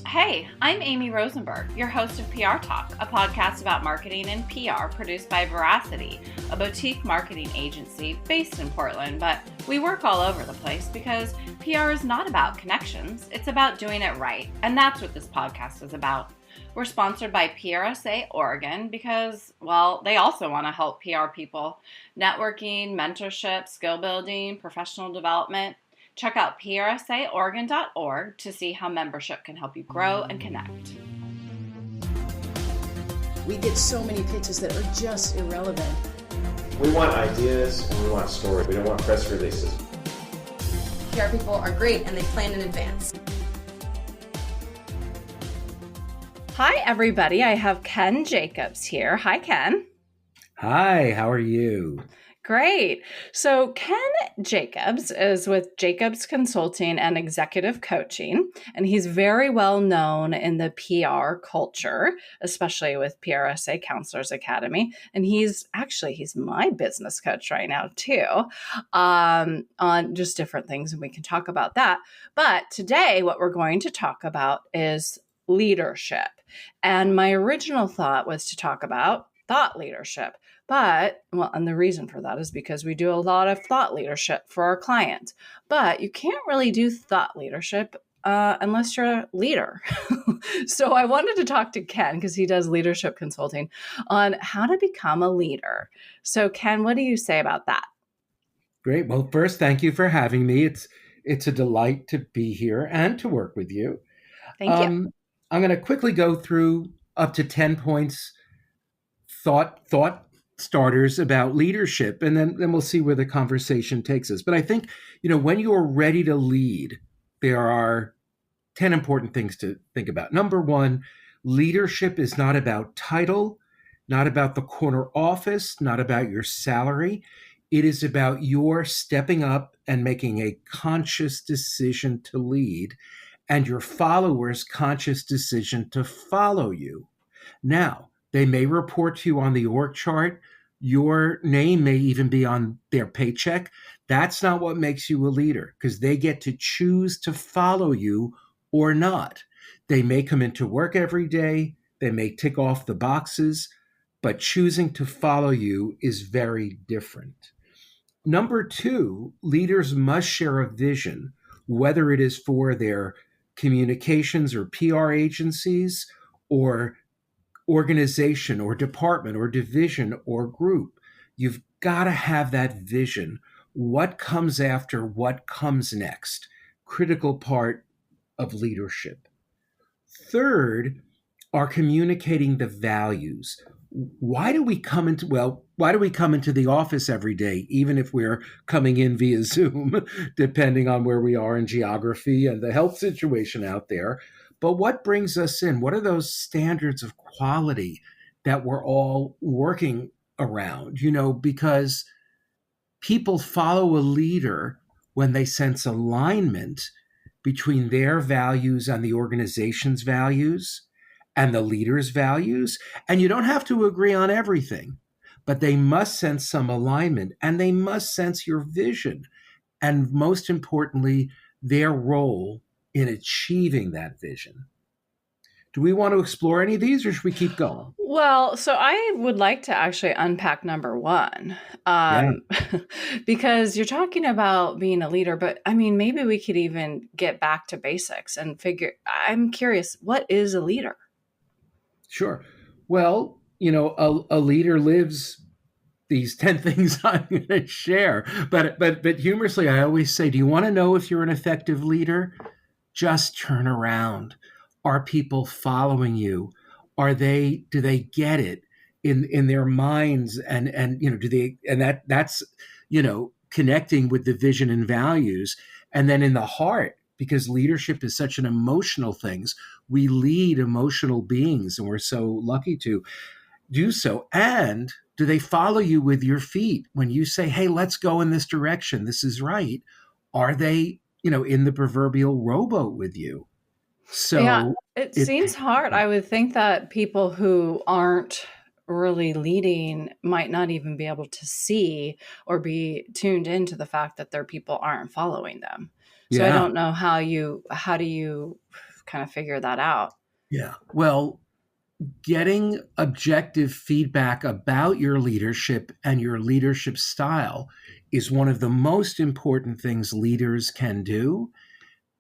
Hey, I'm Amy Rosenberg, your host of PR Talk, a podcast about marketing and PR produced by Veracity, a boutique marketing agency based in Portland, but we work all over the place because PR is not about connections, it's about doing it right, and that's what this podcast is about. We're sponsored by PRSA Oregon because, well, they also want to help PR people. Networking, mentorship, skill building, professional development. Check out prsaoregon.org to see how membership can help you grow and connect. We get so many pitches that are just irrelevant. We want ideas and we want stories. We don't want press releases. PR people are great and they plan in advance. Hi, everybody. I have Ken Jacobs here. Hi, Ken. Hi, how are you? Great. So Ken Jacobs is with Jacobs Consulting and Executive Coaching, and he's very well known in the PR culture, especially with PRSA Counselors Academy. And he's my business coach right now too, on just different things, and we can talk about that. But today, what we're going to talk about is leadership. And my original thought was to talk about thought leadership. And the reason for that is because we do a lot of thought leadership for our clients. But you can't really do thought leadership unless you're a leader. So I wanted to talk to Ken, because he does leadership consulting, on how to become a leader. So Ken, what do you say about that? Great. Well, first, thank you for having me. It's a delight to be here and to work with you. Thank you. I'm going to quickly go through up to 10 points, thought starters about leadership, and then we'll see where the conversation takes us. But I think, when you are ready to lead, there are 10 important things to think about. Number one, leadership is not about title, not about the corner office, not about your salary. It is about your stepping up and making a conscious decision to lead, and your followers' conscious decision to follow you. Now, they may report to you on the org chart. Your name may even be on their paycheck. That's not what makes you a leader, because they get to choose to follow you or not. They may come into work every day. They may tick off the boxes, but choosing to follow you is very different. Number two, leaders must share a vision, whether it is for their communications or PR agencies or organization or department or division or group. You've got to have that vision. What comes after? What comes next? Critical part of leadership. Third are communicating the values. Why do we come into the office every day, even if we're coming in via Zoom, depending on where we are in geography and the health situation out there? But what brings us in? What are those standards of quality that we're all working around? Because people follow a leader when they sense alignment between their values and the organization's values and the leader's values. And you don't have to agree on everything, but they must sense some alignment, and they must sense your vision. And most importantly, their role in achieving that vision. Do we want to explore any of these, or should we keep going? Well, so I would like to actually unpack number one, because you're talking about being a leader, but maybe we could even get back to basics and I'm curious, what is a leader? Sure. Well, a leader lives these 10 things I'm going to share, but humorously, I always say, do you want to know if you're an effective leader? Just turn around. Are people following you? Do they get it in their minds? That's connecting with the vision and values. And then in the heart, because leadership is such an emotional thing, we lead emotional beings, and we're so lucky to do so. And do they follow you with your feet when you say, hey, let's go in this direction? This is right. Are they in the proverbial rowboat with you? So yeah, it seems hard. I would think that people who aren't really leading might not even be able to see or be tuned into the fact that their people aren't following them. So I don't know how do you kind of figure that out? Yeah. Well, getting objective feedback about your leadership and your leadership style is one of the most important things leaders can do.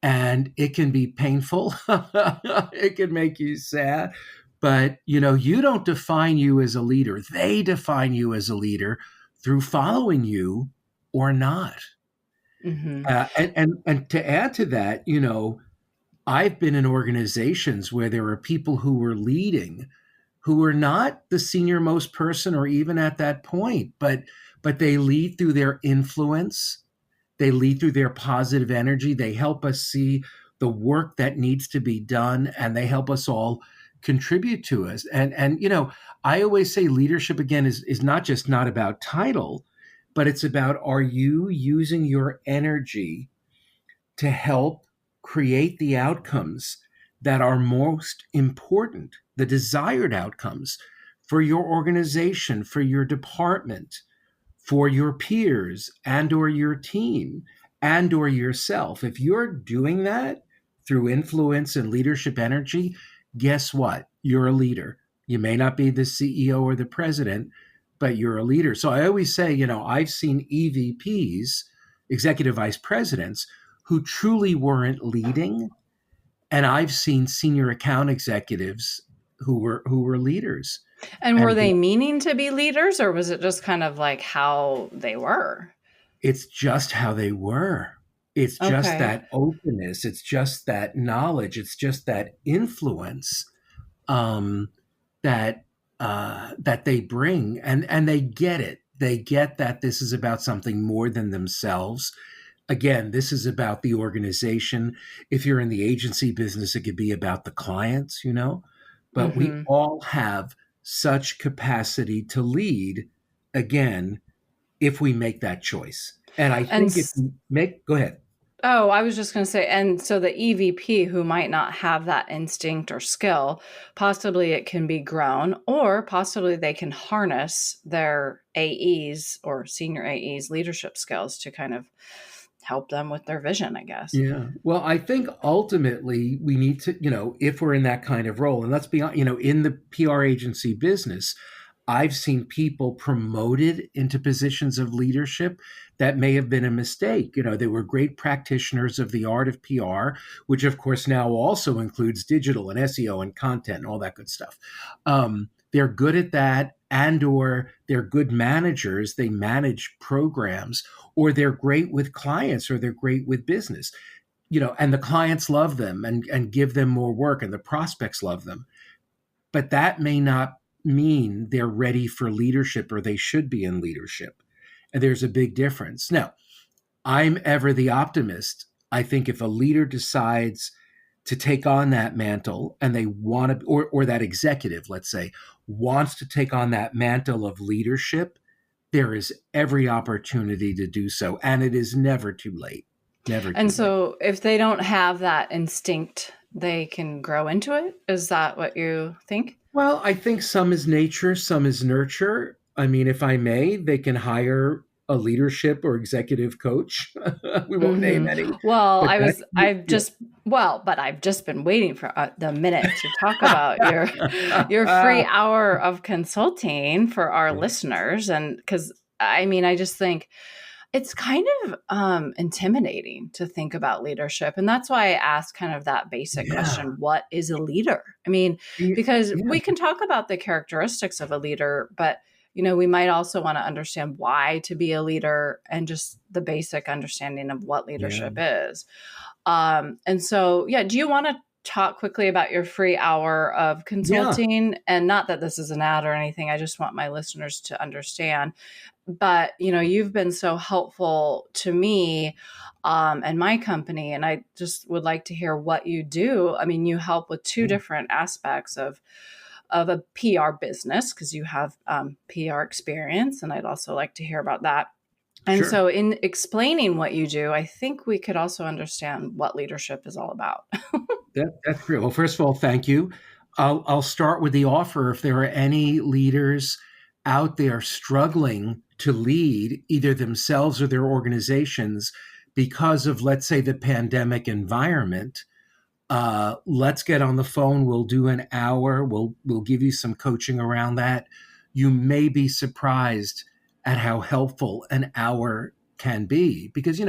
And it can be painful. It can make you sad. But, you don't define you as a leader. They define you as a leader through following you or not. Mm-hmm. And to add to that, I've been in organizations where there are people who were leading who are not the senior most person or even at that point, but they lead through their influence. They lead through their positive energy. They help us see the work that needs to be done, and they help us all contribute to us. And I always say leadership again is not about title, but it's about, are you using your energy to help create the outcomes that are most important, the desired outcomes for your organization, for your department, for your peers and or your team and or yourself. If you're doing that through influence and leadership energy, guess what? You're a leader. You may not be the CEO or the president, but you're a leader. So I always say, I've seen EVPs, executive vice presidents, who truly weren't leading, and I've seen senior account executives who were leaders. And were And they meaning to be leaders, or was it just kind of like how they were? it's just how they were. It's just Okay. that openness. It's just that knowledge. It's just that influence that that they bring, and they get it. They get that this is about something more than themselves. Again, this is about the organization. If you're in the agency business, it could be about the clients, but we Mm-hmm. all have such capacity to lead, again, if we make that choice. And I And think if you go ahead. oh, I was just going to say, and so the EVP who might not have that instinct or skill, possibly it can be grown, or possibly they can harness their AEs or senior AEs leadership skills to kind of help them with their vision, I guess. Yeah. Well, I think ultimately we need to, if we're in that kind of role, and let's be honest, in the PR agency business, I've seen people promoted into positions of leadership that may have been a mistake. They were great practitioners of the art of PR, which of course now also includes digital and SEO and content and all that good stuff. They're good at that, and or they're good managers. They manage programs, or they're great with clients, or they're great with business. And the clients love them and give them more work, and the prospects love them. But that may not mean they're ready for leadership or they should be in leadership. And there's a big difference. Now, I'm ever the optimist. I think if a leader decides to take on that mantle and they want to, or that executive, let's say, wants to take on that mantle of leadership, there is every opportunity to do so. And it is never too late. Never too And late. so if they don't have that instinct, they can grow into it. Is that what you think? Well, I think some is nature, some is nurture. I mean, if I may, they can hire a leadership or executive coach. We won't name any. Well, But but I've just been waiting for the minute to talk about your free hour of consulting for our listeners, and because I just think it's kind of intimidating to think about leadership. And that's why I asked kind of that basic question, what is a leader? I mean, because we can talk about the characteristics of a leader, but, we might also want to understand why to be a leader and just the basic understanding of what leadership is. And so, do you want to talk quickly about your free hour of consulting? Yeah. And not that this is an ad or anything. I just want my listeners to understand. But, you've been so helpful to me and my company, and I just would like to hear what you do. I mean, you help with two different aspects of a PR business, because you have PR experience, and I'd also like to hear about that. And so in explaining what you do, I think we could also understand what leadership is all about. That's great. Well, first of all, thank you. I'll start with the offer. If there are any leaders out there struggling to lead either themselves or their organizations because of, let's say, the pandemic environment, Let's get on the phone. We'll do an hour. We'll give you some coaching around that. You may be surprised at how helpful an hour can be, because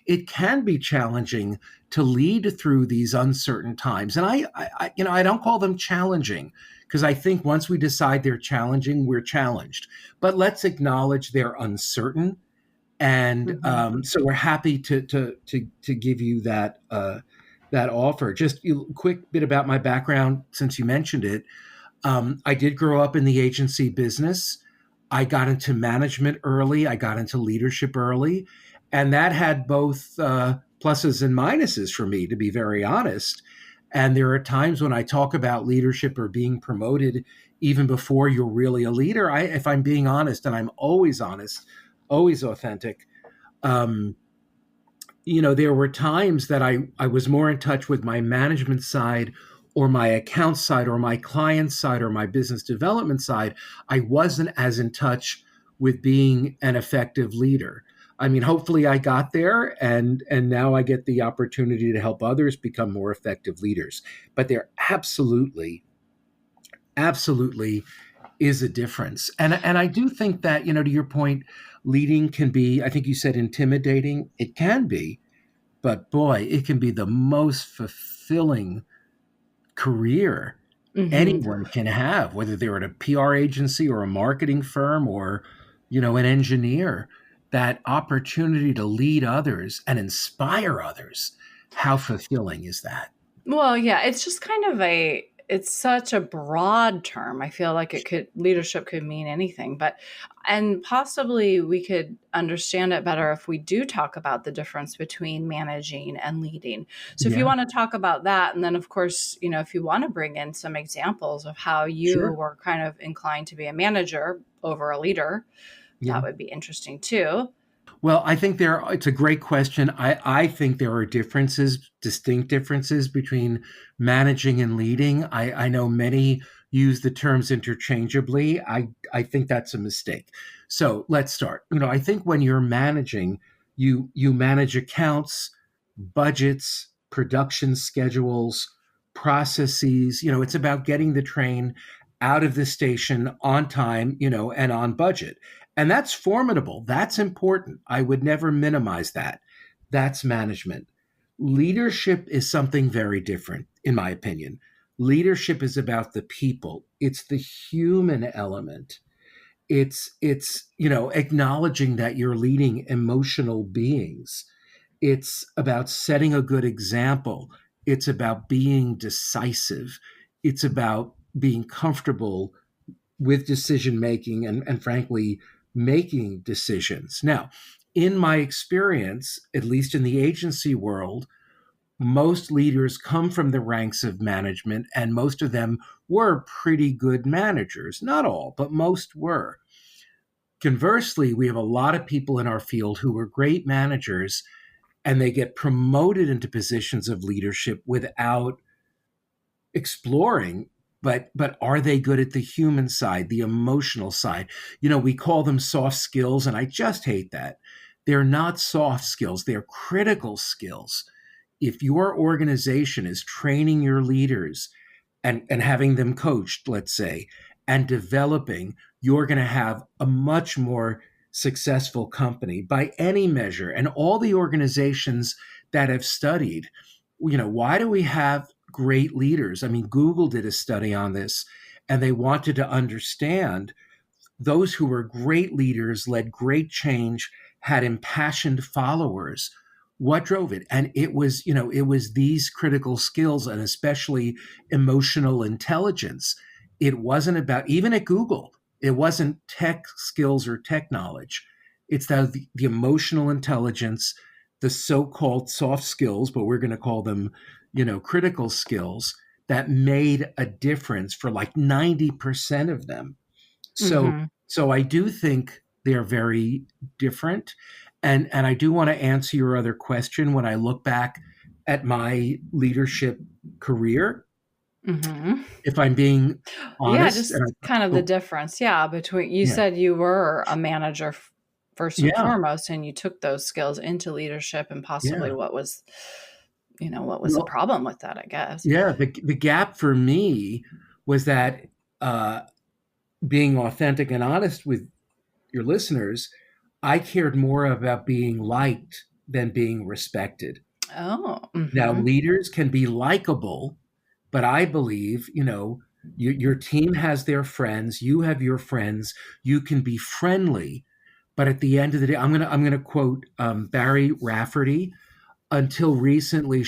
it can be challenging to lead through these uncertain times. And I don't call them challenging, because I think once we decide they're challenging, we're challenged. But let's acknowledge they're uncertain, and so we're happy to give you that offer. Just a quick bit about my background, since you mentioned it. I did grow up in the agency business. I got into management early. I got into leadership early. And that had both pluses and minuses for me, to be very honest. And there are times when I talk about leadership or being promoted even before you're really a leader. If I'm being honest, and I'm always honest, always authentic, there were times that I was more in touch with my management side or my account side or my client side or my business development side. I wasn't as in touch with being an effective leader. I mean, hopefully I got there, and now I get the opportunity to help others become more effective leaders. But there absolutely is a difference. And I do think that, to your point, leading can be, I think you said intimidating. It can be, but boy, it can be the most fulfilling career anyone can have, whether they're at a PR agency or a marketing firm or, an engineer. That opportunity to lead others and inspire others. How fulfilling is that? Well, yeah, it's just kind of it's such a broad term. I feel like leadership could mean anything, and possibly we could understand it better if we do talk about the difference between managing and leading. So if you want to talk about that, and then of course, if you want to bring in some examples of how you were kind of inclined to be a manager over a leader, that would be interesting too. Well, I think it's a great question. I think there are distinct differences between managing and leading. I know many use the terms interchangeably. I think that's a mistake. So let's start. I think when you're managing, you manage accounts, budgets, production schedules, processes. It's about getting the train out of the station on time, and on budget. And that's formidable. That's important. I would never minimize that. That's management. Leadership is something very different, in my opinion. Leadership is about the people. It's the human element. It's acknowledging that you're leading emotional beings. It's about setting a good example. It's about being decisive. It's about being comfortable with decision making and frankly, making decisions. Now, in my experience, at least in the agency world, most leaders come from the ranks of management, and most of them were pretty good managers. Not all, but most were. Conversely, we have a lot of people in our field who were great managers, and they get promoted into positions of leadership without exploring, but are they good at the human side, the emotional side? We call them soft skills, and I just hate that. They're not soft skills, they're critical skills. If your organization is training your leaders and having them coached, let's say, and developing, you're going to have a much more successful company by any measure. And all the organizations that have studied, why do we have great leaders? I mean, Google did a study on this, and they wanted to understand those who were great leaders, led great change, had impassioned followers. What drove it? And it was these critical skills, and especially emotional intelligence. It wasn't about, even at Google, it wasn't tech skills or tech knowledge. It's the emotional intelligence, the so-called soft skills, but we're going to call them critical skills, that made a difference for like 90% of them. So I do think they're very different. And I do want to answer your other question. When I look back at my leadership career, if I'm being honest. Just kind of the difference. Between, you said you were a manager first and foremost, and you took those skills into leadership, and possibly what was what was the Well, problem with that, I guess. yeah, the gap for me was that uh, being authentic and honest with your listeners, I cared more about being liked than being respected. Oh, Now, mm-hmm. leaders can be likable, but I believe, your team has their friends, you have your friends, you can be friendly, but at the end of the day, I'm gonna quote Barry Rafferty. Until recently,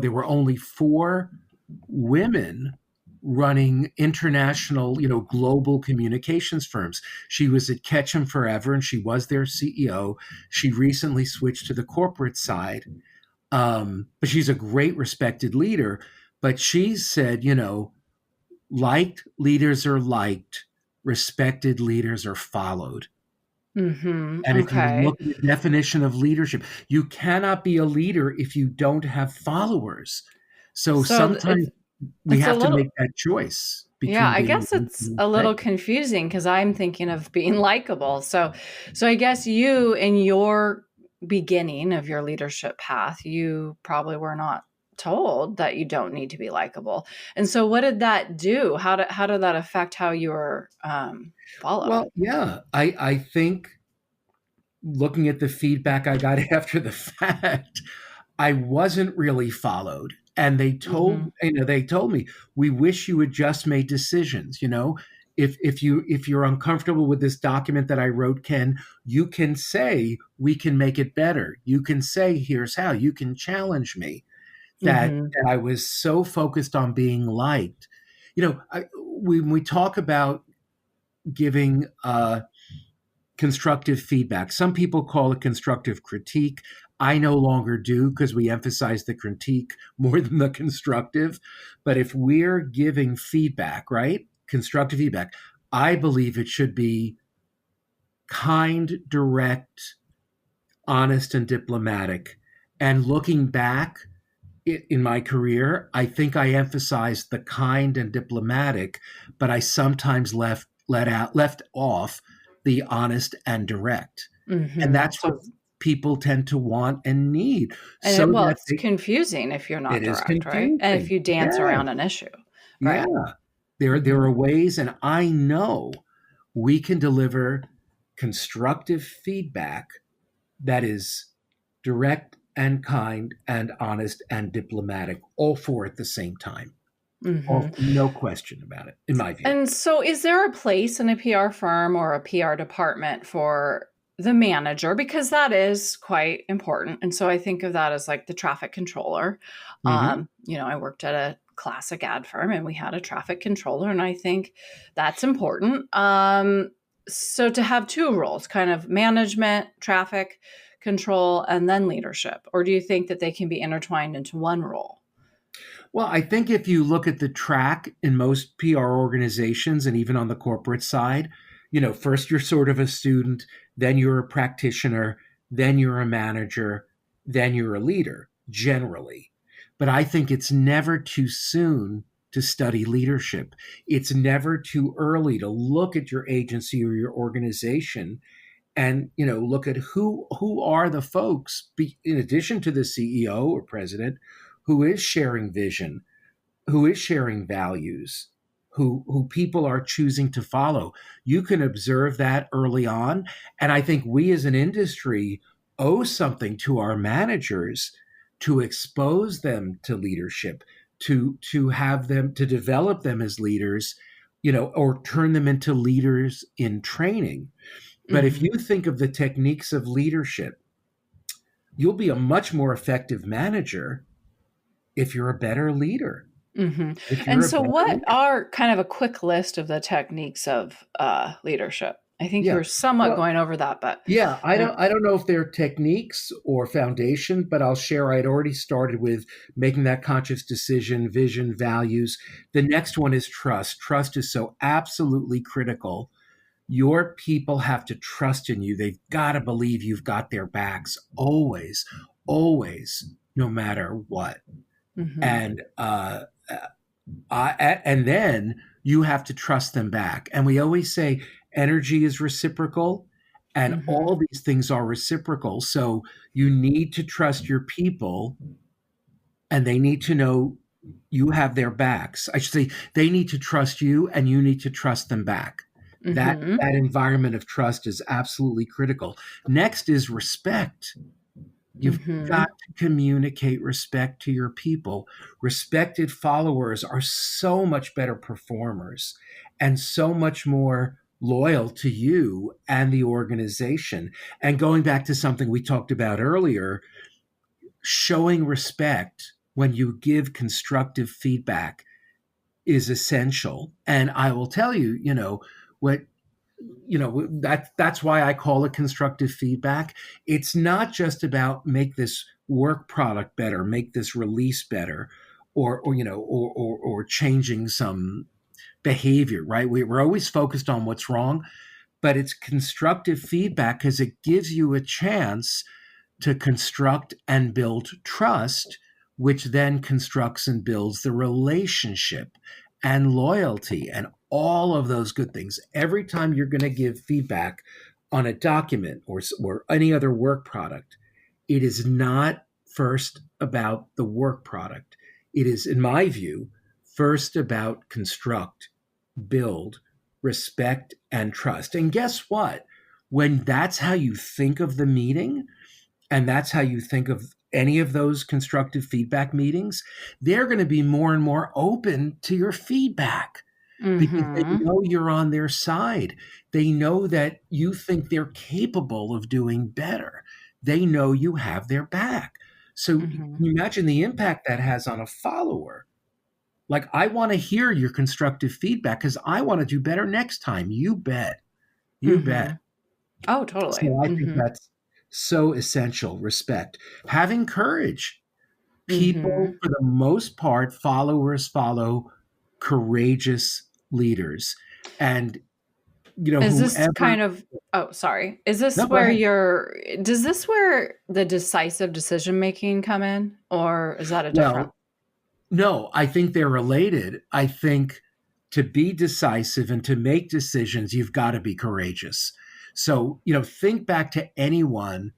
there were only four women running international, global communications firms. She was at Ketchum forever, and she was their CEO. She recently switched to the corporate side, but she's a great respected leader. But she said, liked leaders are liked, respected leaders are followed. Mm-hmm. And if you Okay. look at the definition of leadership, you cannot be a leader if you don't have followers. So So sometimes we it's a have to little, make that choice yeah, between I being guess liked it's and a little respected. confusing because I'm thinking of being likable. So I guess you, in your beginning of your leadership path, you probably were not told that you don't need to be likable. And so what did that do? How did that affect how you were followed? Well, yeah, I think looking at the feedback I got after the fact, I wasn't really followed. And Mm-hmm. they told me, we wish you had just made decisions. If you're uncomfortable with this document that I wrote, Ken, you can say we can make it better. You can say here's how. You can challenge me. Mm-hmm. That I was so focused on being liked. When we talk about giving constructive feedback. Some people call it constructive critique. I no longer do because we emphasize the critique more than the constructive. But if we're giving feedback, right? Constructive feedback, I believe it should be kind, direct, honest, and diplomatic. And looking back in my career, I think I emphasized the kind and diplomatic, but I sometimes left off the honest and direct. And Mm-hmm. that's what people tend to want and need, so Well, that it's confusing if you're not it is direct, right? And if confusing. you dance Yeah, around an issue, yeah. right? There Mm-hmm. are ways, and I know we can deliver constructive feedback that is direct and kind and honest and diplomatic, all four at the same time. Mm-hmm. No question about it, in my view. And so, is there a place in a PR firm or a PR department for the manager? Because that is quite important. And so, I think of that as like the traffic controller. Hmm. I worked at a classic ad firm and we had a traffic controller, and I think that's important. So, to have two roles, kind of management, traffic control, and then leadership, or do you think that they can be intertwined into one role? Well, I think if you look at the track in most PR organizations and even on the corporate side, first you're sort of a student, then you're a practitioner, then you're a manager, then you're a leader, generally. But I think it's never too soon to study leadership. It's never too early to look at your agency or your organization and look at who are the folks in addition to the CEO or president who is sharing vision, who is sharing values, who people are choosing to follow. You can observe that early on, and I think we as an industry owe something to our managers to expose them to leadership, to have them, to develop them as leaders, or turn them into leaders in training. But if Mm-hmm. you think of the techniques of leadership, you'll be a much more effective manager if you're a better leader. Mhm. If And you're a so better what leader. are kind of a quick list of the techniques of, leadership? I think you Yeah. were somewhat Well, going over that, but yeah, I I don't don't. I don't know if they're techniques or foundation, but I'll share I'd already started with making that conscious decision, vision, values. The next one is trust. Trust is so absolutely critical. Your people have to trust in you. They've got to believe you've got their backs always, always, no matter what. Mhm, And and then you have to trust them back. And we always say energy is reciprocal, and mhm, all these things are reciprocal. So you need to trust your people and they need to know you have their backs. I should say they need to trust you and you need to trust them back. That environment of trust is absolutely critical. Next is respect. You've got to communicate respect to your people. Respected followers are so much better performers and so much more loyal to you and the organization. And going back to something we talked about earlier, showing respect when you give constructive feedback is essential. And I will tell you, what that's why I call it constructive feedback. It's not just about make this work product better, make this release better, or changing some behavior, right? We're always focused on what's wrong, but it's constructive feedback because it gives you a chance to construct and build trust, which then constructs and builds the relationship and loyalty and all of those good things. Every time you're going to give feedback on a document or any other work product, it is not first about the work product. It is, in my view, first about construct, build, respect, and trust. And guess what? When that's how you think of the meeting, and that's how you think of any of those constructive feedback meetings, they're going to be more and more open to your feedback because they know you're on their side. They know that you think they're capable of doing better. They know you have their back. So can you imagine the impact that has on a follower? Like, I want to hear your constructive feedback because I want to do better next time. You bet. You bet. Oh, totally. So I think that's so essential. Respect. Having courage. People, for the most part, followers follow courageous leaders. And, is this whoever, kind of, oh, sorry. Is this No, go where ahead. does this where the decisive decision making come in? Or is that a different? Well, no, I think they're related. I think to be decisive and to make decisions, you've got to be courageous. So, think back to anyone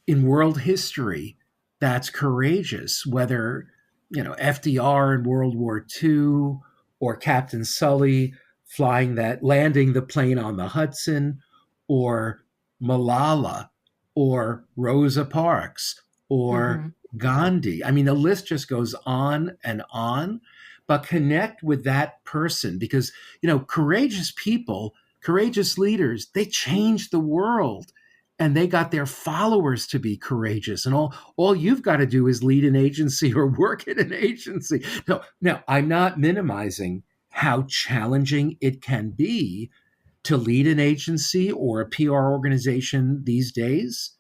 in world history that's courageous, whether, FDR in World War II or Captain Sully landing the plane on the Hudson, or Malala or Rosa Parks or Gandhi. I mean, the list just goes on and on, but connect with that person because, courageous people, courageous leaders, they change the world and they got their followers to be courageous. And all you've got to do is lead an agency or work at an agency. Now, I'm not minimizing how challenging it can be to lead an agency or a PR organization these days,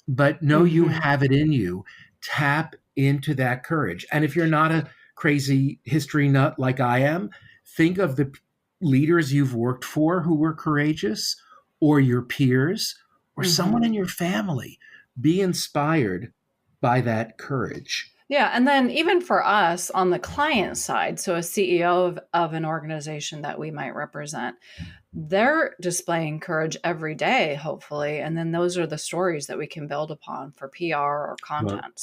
but know you have it in you. Tap into that courage. And if you're not a crazy history nut like I am, think of the leaders you've worked for who were courageous, or your peers, or someone in your family. Be inspired by that courage. Yeah. And then even for us on the client side, so a CEO of an organization that we might represent, they're displaying courage every day, hopefully. And then those are the stories that we can build upon for PR or content.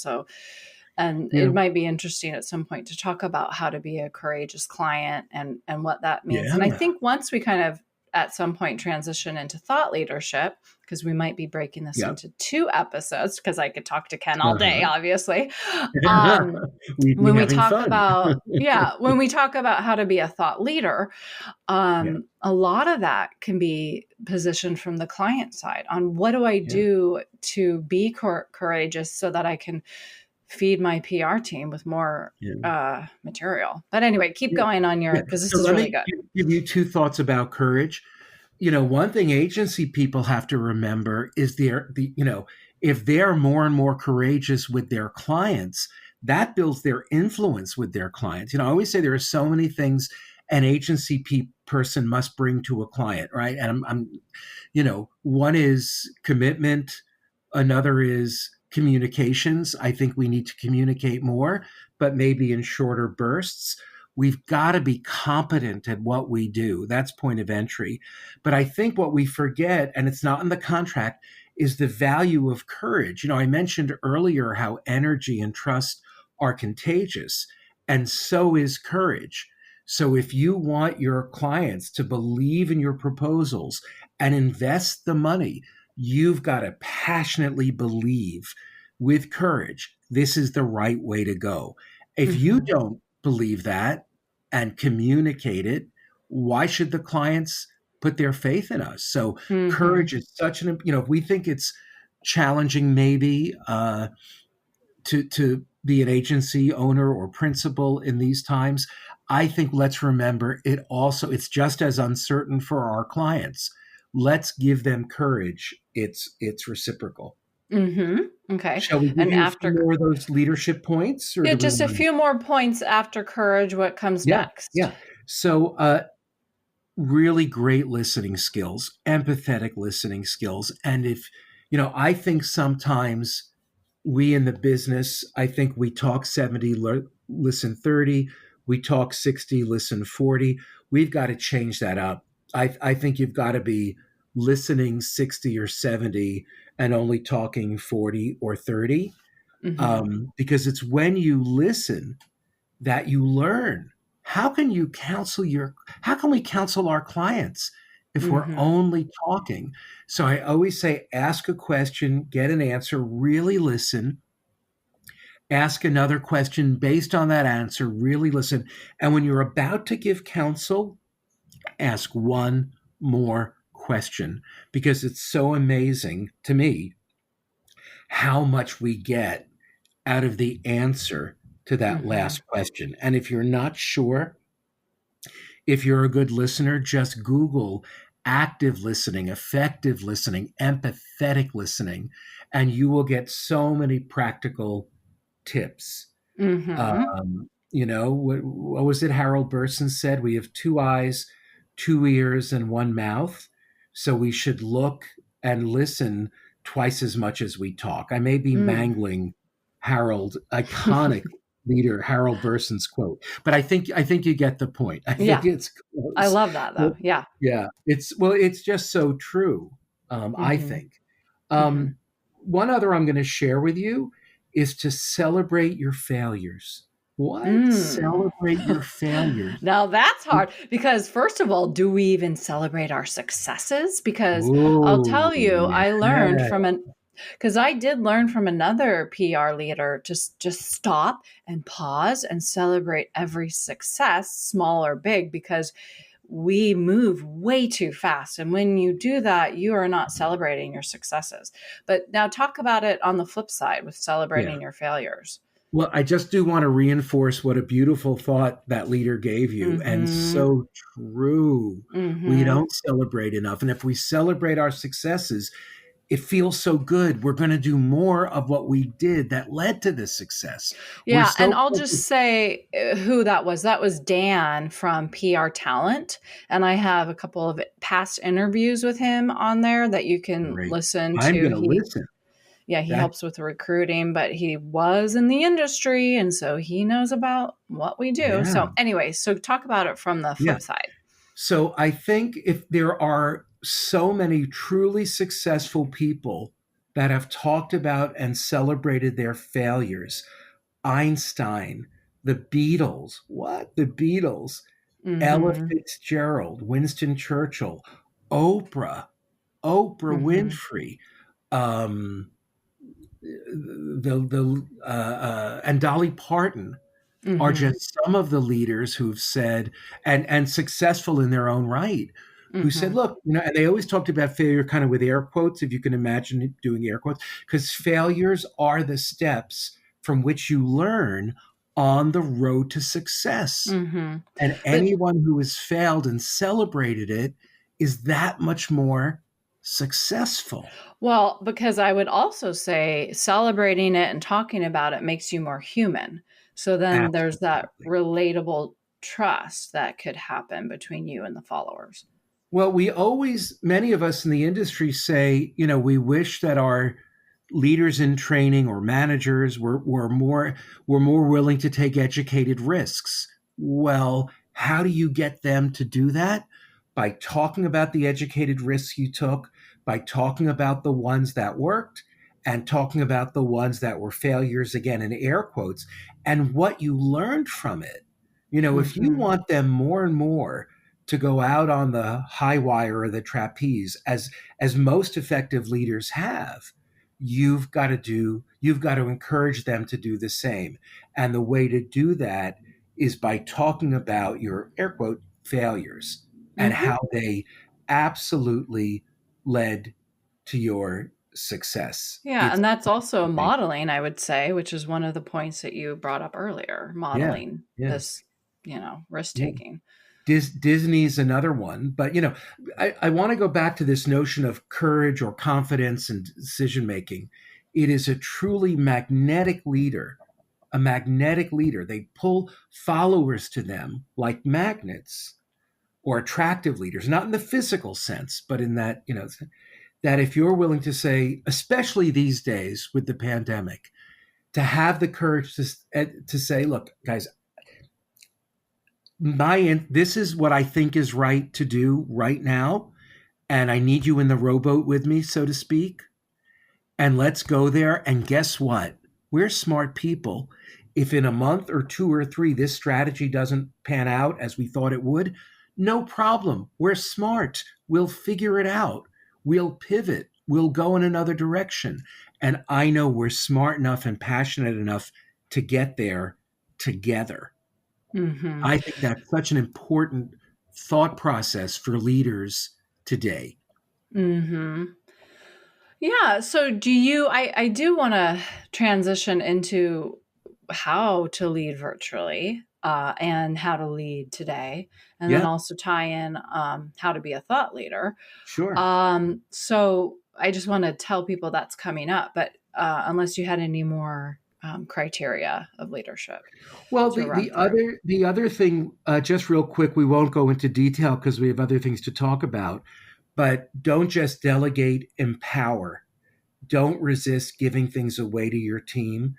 It might be interesting at some point to talk about how to be a courageous client and what that means. Yeah. And I think once we kind of at some point transition into thought leadership, because we might be breaking this into 2 episodes, because I could talk to Ken all day, obviously. When we talk about, when we talk about how to be a thought leader, a lot of that can be positioned from the client side on what do I do to be courageous so that I can feed my PR team with more material. But anyway, keep going on because this is really good. Give you 2 thoughts about courage. One thing agency people have to remember is if they're more and more courageous with their clients, that builds their influence with their clients. I always say there are so many things an agency person must bring to a client, right? And one is commitment, another is communications. I think we need to communicate more, but maybe in shorter bursts. We've got to be competent at what we do. That's point of entry. But I think what we forget, and it's not in the contract, is the value of courage. I mentioned earlier how energy and trust are contagious, and so is courage. So if you want your clients to believe in your proposals and invest the money, you've got to passionately believe with courage this is the right way to go. If you Mhm. don't believe that and communicate it, why should the clients put their faith in us? So Mhm. courage is such an, if we think it's challenging maybe to be an agency owner or principal in these times, I think let's remember it's just as uncertain for our clients. Let's give them courage. It's reciprocal. Mhm. Okay. Shall we give And you a few after more of those leadership points, or yeah, do we just a want to? few more points after courage. What comes Yeah, next? yeah. So really great listening skills, empathetic listening skills. And if, I think sometimes we in the business, I think we talk 70, listen 30, we talk 60, listen 40. We've got to change that up. I think you've got to be listening 60 or 70 and only talking 40 or 30, Mhm. because it's when you listen that you learn. How can we counsel our clients if we're Mhm. only talking? So I always say, ask a question, get an answer, really listen, ask another question based on that answer, really listen. And when you're about to give counsel, ask one more question, because it's so amazing to me how much we get out of the answer to that Mhm. last question. And if you're not sure, if you're a good listener, just Google active listening, effective listening, empathetic listening, and you will get so many practical tips. Mhm. What was it Harold Burson said? We have two eyes, two ears, and one mouth. So we should look and listen twice as much as we talk. I may be Mm. mangling Harold, iconic leader Harold Burson's quote, but I think you get the point. I think Yeah. it's I close. love that But though. Yeah. yeah, it's just so true. I Mhm. think. Mhm. Um, One other I'm going to share with you is to celebrate your failures. What? Mm. Celebrate your failures. Now that's hard because, first of all, do we even celebrate our successes? Because I'll Ooh, tell you, I learned yeah. from an because I did learn from another PR leader just stop and pause and celebrate every success, small or big, because we move way too fast. And when you do that, you are not celebrating your successes. But now talk about it on the flip side with Yeah. celebrating your failures. Well, I just do want to reinforce what a beautiful thought that leader gave you. And Mhm. so true. We Mhm. don't celebrate enough. And if we celebrate our successes, it feels so good. We're going to do more of what we did that led to this success. We're Yeah, and so I'll just focused. say who that was. That was Dan from PR Talent, and I have a couple of past interviews with him on there that you can Great. listen I'm to. going to listen. He That, helps with recruiting, but he was in the industry, and so he knows about what we do. yeah. So anyway, so talk about it from the Yeah. flip side. So I think if there are so many truly successful people that have talked about and celebrated their failures, Einstein, the Beatles, what? The Beatles, Ella Mhm. Fitzgerald, Winston Churchill, Oprah, Oprah Mhm. Winfrey, um, and Dolly Parton are Mhm. just some of the leaders who've said, and successful in their own right, who said, Mhm. look, and they always talked about failure kind of with air quotes, if you can imagine it, doing air quotes, because failures are the steps from which you learn on the road to success. Mhm. And But anyone who has failed and celebrated it is that much more successful. Well, because I would also say celebrating it and talking about it makes you more human. So then there's that Absolutely. relatable trust that could happen between you and the followers. Well, many of us in the industry say, we wish that our leaders in training or managers were more willing to take educated risks. Well, how do you get them to do that? By talking about the educated risks you took, by talking about the ones that worked, and talking about the ones that were failures, again, in air quotes, and what you learned from it. If you Mm-hmm. want them more and more to go out on the high wire or the trapeze, as most effective leaders have, you've got to encourage them to do the same. And the way to do that is by talking about your air quote failures and Mm-hmm. how they absolutely led to your success. Yeah, It's and that's also modeling, I would say, which is one of the points that you brought up earlier, yeah, modeling yeah, this, risk yeah. taking. Disney's another one, but I want to go back to this notion of courage or confidence and decision making. It is a truly magnetic leader, a magnetic leader. They pull followers to them like magnets, or attractive leaders, not in the physical sense, but in that, that if you're willing to say, especially these days with the pandemic, to have the courage to say, look, guys, this is what I think is right to do right now, and I need you in the rowboat with me, so to speak. And let's go there. And guess what? We're smart people. If in a month or 2 or 3 this strategy doesn't pan out as we thought it would, no problem. We're smart. We'll figure it out. We'll pivot. We'll go in another direction. And I know we're smart enough and passionate enough to get there together. Mm-hmm. I think that's such an important thought process for leaders today. Mm-hmm. Yeah. So I do want to transition into how to lead virtually, and how to lead today, and then Yeah, also tie in how to be a thought leader. sure. So I just want to tell people that's coming up, but unless you had any more criteria of leadership Well, to the, run the through. other the other thing, just real quick, we won't go into detail because we have other things to talk about. But don't just delegate, empower. Don't resist giving things away to your team.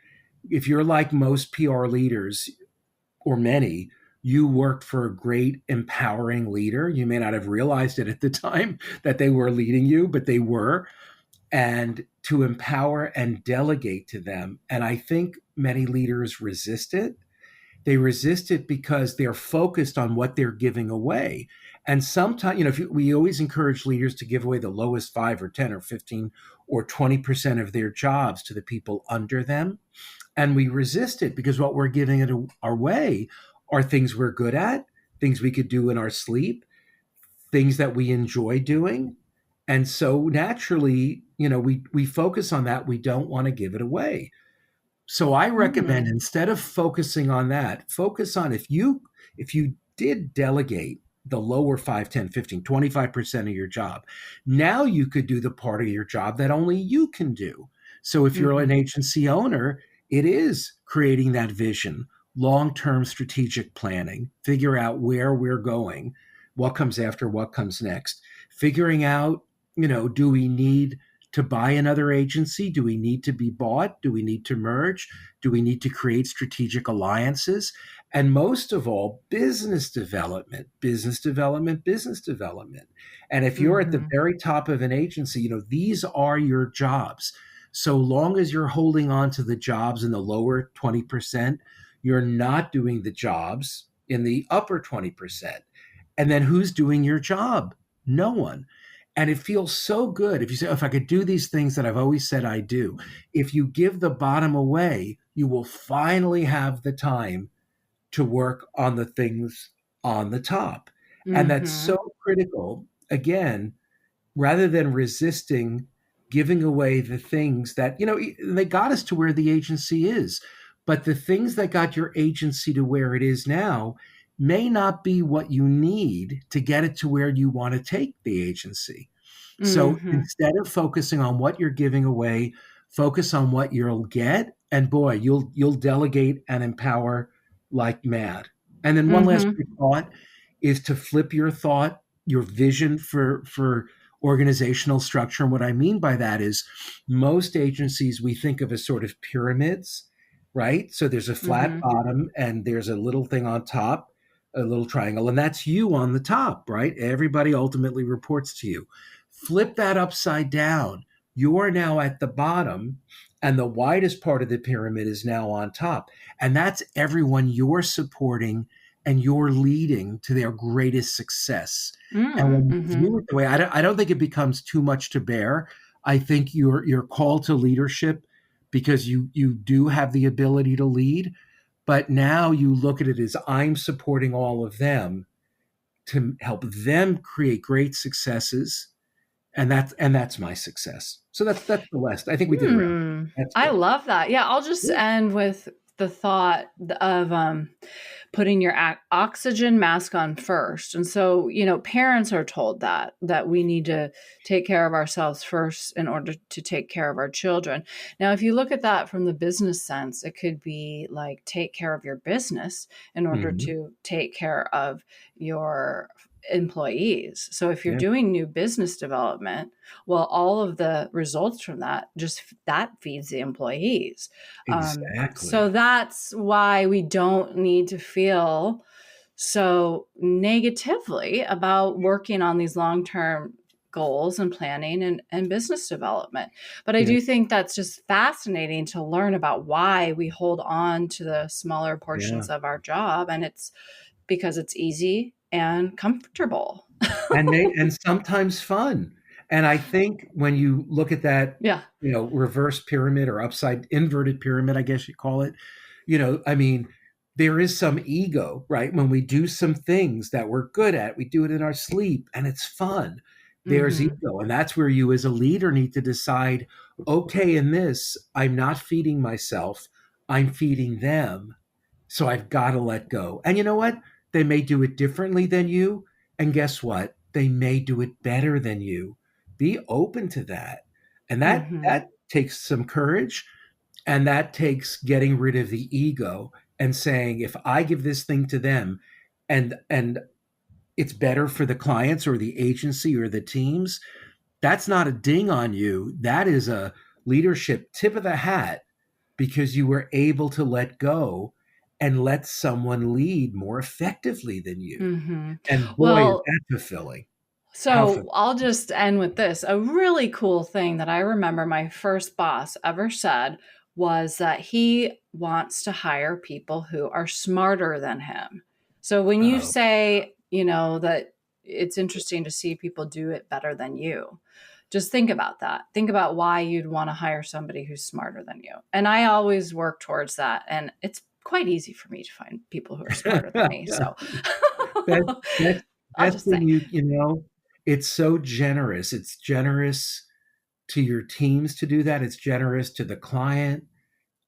If you're like most PR leaders, or many, you worked for a great empowering leader. You may not have realized it at the time that they were leading you, but they were. And to empower and delegate to them. And I think many leaders resist it. They resist it because they're focused on what they're giving away. And sometimes, we always encourage leaders to give away the lowest 5 or 10 or 15 or 20% of their jobs to the people under them. And we resist it because what we're giving it our way are things we're good at, things we could do in our sleep, things that we enjoy doing. And so naturally, we focus on that. We don't want to give it away. So I recommend, Hmm. instead of focusing on that, focus on, if you did delegate the lower 5, 10, 15, 25% of your job, now you could do the part of your job that only you can do. So if you're an Hmm. agency owner, it is creating that vision, long-term strategic planning, figure out where we're going, what comes after, what comes next, figuring out, do we need to buy another agency? Do we need to be bought? Do we need to merge? Do we need to create strategic alliances? And most of all, business development, business development, business development. And if you're at the Hmm. very top of an agency, these are your jobs. So long as you're holding on to the jobs in the lower 20%, you're not doing the jobs in the upper 20%. And then who's doing your job? No one. And it feels so good if you say, if I could do these things that I've always said I do. If you give the bottom away, you will finally have the time to work on the things on the top. And that's Hmm. so critical. Again, rather than resisting giving away the things that, they got us to where the agency is. But the things that got your agency to where it is now may not be what you need to get it to where you want to take the agency. So Hmm. instead of focusing on what you're giving away, focus on what you'll get. And boy, you'll delegate and empower like mad. And then one last Hmm. quick thought is to flip your thought, your vision for organizational structure. And what I mean by that is, most agencies we think of as sort of pyramids, right? So there's a flat Hmm. bottom and there's a little thing on top, a little triangle, and that's you on the top, right? Everybody ultimately reports to you. Flip that upside down. you are now at the bottom, and the widest part of the pyramid is now on top. And that's everyone you're supporting and you're leading to their greatest success. And when you Mm-hmm. view it the way, I don't think it becomes too much to bear. I think your call to leadership, because you do have the ability to lead, but now you look at it as I'm supporting all of them to help them create great successes, and that's my success. So that's the West. I think we did around. That's I good. love that. Yeah, I'll just end with the thought of putting your oxygen mask on first. And so, parents are told that we need to take care of ourselves first in order to take care of our children. Now, if you look at that from the business sense, it could be like take care of your business in order Mhm. to take care of your employees. So if you're Yeah, doing new business development, well, all of the results from that feeds the employees. So exactly. that's why we don't need to feel so negatively about working on these long-term goals and planning and business development. But I Yeah, do think that's just fascinating to learn about why we hold on to the smaller yeah. portions of our job. And it's because it's easy and comfortable. And sometimes fun. And I think when you look at that, Yeah. reverse pyramid or upside inverted pyramid, I guess you call it, I mean, there is some ego, right? When we do some things that we're good at, we do it in our sleep and it's fun. There's Mm-hmm. ego. And that's where you as a leader need to decide, okay, in this, I'm not feeding myself, I'm feeding them. So I've got to let go. And you know what? They may do it differently than you. And guess what? They may do it better than you. Be open to that. And that Mm-hmm. that takes some courage, and that takes getting rid of the ego and saying, if I give this thing to them and it's better for the clients or the agency or the teams, that's not a ding on you. That is a leadership tip of the hat, because you were able to let go and let someone lead more effectively than you. Mm-hmm. And boy, is Well, that fulfilling. How so I'll just end with this. A really cool thing that I remember my first boss ever said was that he wants to hire people who are smarter than him. So when you fulfilling. say, that it's interesting to see people do it better than you, just think about that. Think about why you'd want to hire somebody who's smarter than you. And I always work towards that. And it's quite easy for me to find people who are smarter than me. So that, that, I'll that's just when say, it's so generous. It's generous to your teams to do that. It's generous to the client,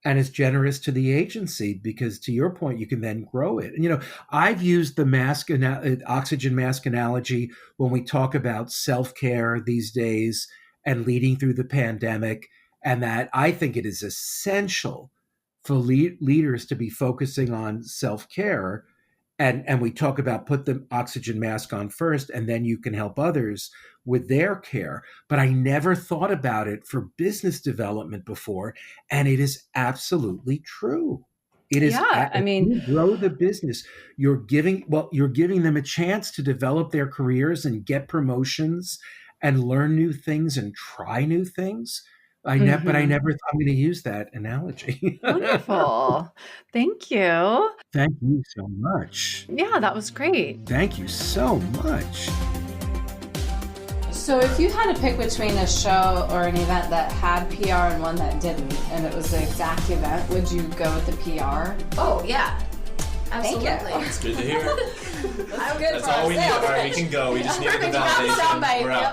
and it's generous to the agency, because to your point, you can then grow it. And I've used the oxygen mask analogy when we talk about self-care these days and leading through the pandemic, and that I think it is essential for leaders to be focusing on self-care. And we talk about put the oxygen mask on first, and then you can help others with their care. But I never thought about it for business development before, and it is absolutely true. It is yeah, I if mean, you grow the business, you're giving them a chance to develop their careers and get promotions and learn new things and try new things. But I mhm. never thought I'm going to use that analogy. Wonderful. Thank you. Thank you so much. Yeah, that was great. Thank you so much. So if you had to pick between a show or an event that had PR and one that didn't, and it was the exact event, would you go with the PR? Oh, yeah. Absolutely. It's good to hear. I'm good That's for all our we need. sales All right, we pitch. can go. We just need the Perfect. You got the validation. soundbite. We're out. Yep.